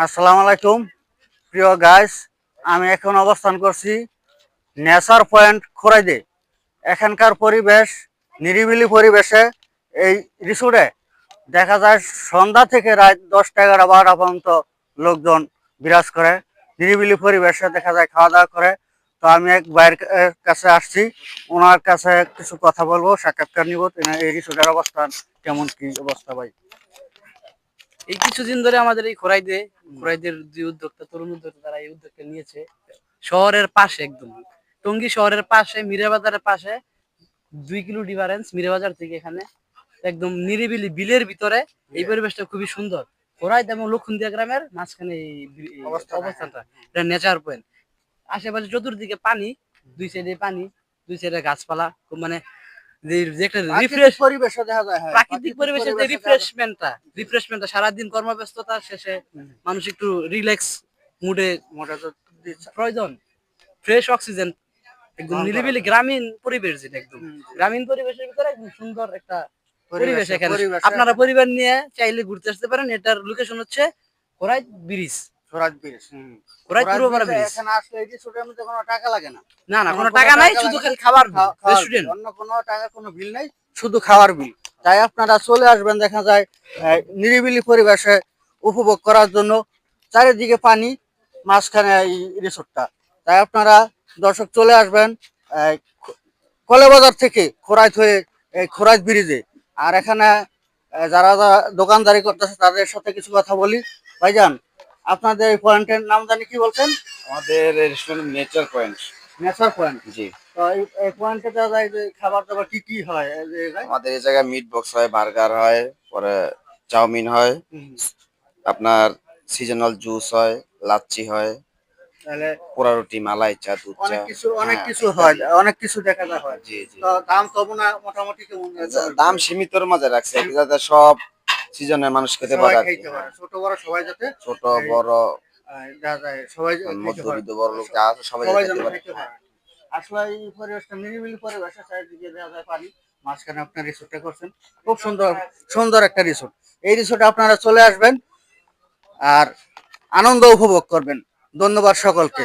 আসসালামু আলাইকুম প্রিয় গাইস, আমি এখন অবস্থান করছি নেচার পয়েন্ট খোরাইদে। এখানকার পরিবেশ নিরিবিলি পরিবেশে। এই রিসোর্টে দেখা যায় সন্ধ্যা থেকে রাত 10টা 11টা 12টা পর্যন্ত লোকজন বিরাজ করে। নিরিবিলি পরিবেশে দেখা যায় খাওয়া দাওয়া করে। তো আমি এক ভাইয়ের কাছে আসছি, ওনার কাছে কিছু কথা বলবো, সাক্ষাৎকার নিব। এই রিসোর্টের অবস্থান কেমন, কি অবস্থা ভাই? এই কিছুদিন ধরে আমাদের এই খোরাইদের যে উদ্যোক্তা, তরুণ উদ্যোক্তা, তারা এই উদ্যোগটা নিয়েছে শহরের পাশে, একদম টঙ্গী শহরের পাশে, মিরাবাজারের পাশে 2 কিলো ডিফারেন্স মিরাবাজার থেকে এখানে, একদম নিরিবিলি বিলের ভিতরে। এই পরিবেশটা খুবই সুন্দর। খোরাইদ এবং লক্ষণদিয়া গ্রামের মাঝখানে এই অবস্থানটা, এটা নেচার পয়েন্ট। আশেপাশে চতুর্দিকে পানি, দুই সাইডে পানি, দুই সাইডে গাছপালা, খুব মানে প্রাকৃতিক পরিবেশের যে রিফ্রেশমেন্টটা সারাদিন কর্মব্যস্ততা শেষে মানুষ একটু রিল্যাক্স মুডে প্রয়োজন, ফ্রেশ অক্সিজেন, একদম নিরিবিলি গ্রামীণ পরিবেশ, যেটা একদম গ্রামীণ পরিবেশের ভিতরে একদম সুন্দর একটা পরিবেশ। এখানে আপনারা পরিবার নিয়ে চাইলে ঘুরতে আসতে পারেন। এটার লোকেশন হচ্ছে খোরাইদ ব্রিজ। কোনো টাকা নাই, শুধু খালি খাবার, রেস্টুরেন্ট, অন্য কোনো টাকা কোনো বিল নাই, শুধু খাওয়ার বিল। তাই আপনারা চলে আসবেন, দেখা যায় নিরিবিলি পরিবেশে উপভোগ করার জন্য। চারিদিকে পানি, মাঝখানে এই রিসোর্টটা। তাই আপনারা দর্শক চলে আসবেন কলেবাজার থেকে খোরাইত হয়ে এই খোরাইত ব্রিজে। আর এখানে যারা যারা দোকানদারি করতেছে তাদের সাথে কিছু কথা বলি। ভাইজান, আপনাদের এই পয়েন্টের নাম জানি কি বলছেন? আমাদের restaurant nature point. Nature point, জি। তো এই পয়েন্টে যায় যে খাবার দাবার কি কি হয়? আমাদের এই জায়গায় মিট বক্স হয়, বার্গার হয়, পরে চাউমিন হয়, আপনার সিজনাল জুস হয়, লাচ্ছি হয়, তাহলে পোড়া রুটি, মালাই চা, দুধ চা, অনেক কিছু হয়, অনেক কিছু দেখা যায় হয়। জি জি। তো দাম তবু না মোটামুটি কেমন? দাম সীমিতর মাঝে রাখছে, যাতে সব সিজনের মানুষ খেতে পারে, ছোট বড় সবাই যাতে, ছোট বড় সবাই মধ্যবিত্ত বড় লোক যা আছে সবাই খেতে পারে। আসলে এই পরিবেশটা নিরিবিলি পরিবেশ, চারিদিকে দেখা যায় পানি, মাঝখানে আপনার রিসোর্টটা করছেন। খুব সুন্দর সুন্দর একটা রিসোর্ট। এই রিসোর্টে আপনারা চলে আসবেন আর আনন্দ উপভোগ করবেন। ধন্যবাদ সকলকে।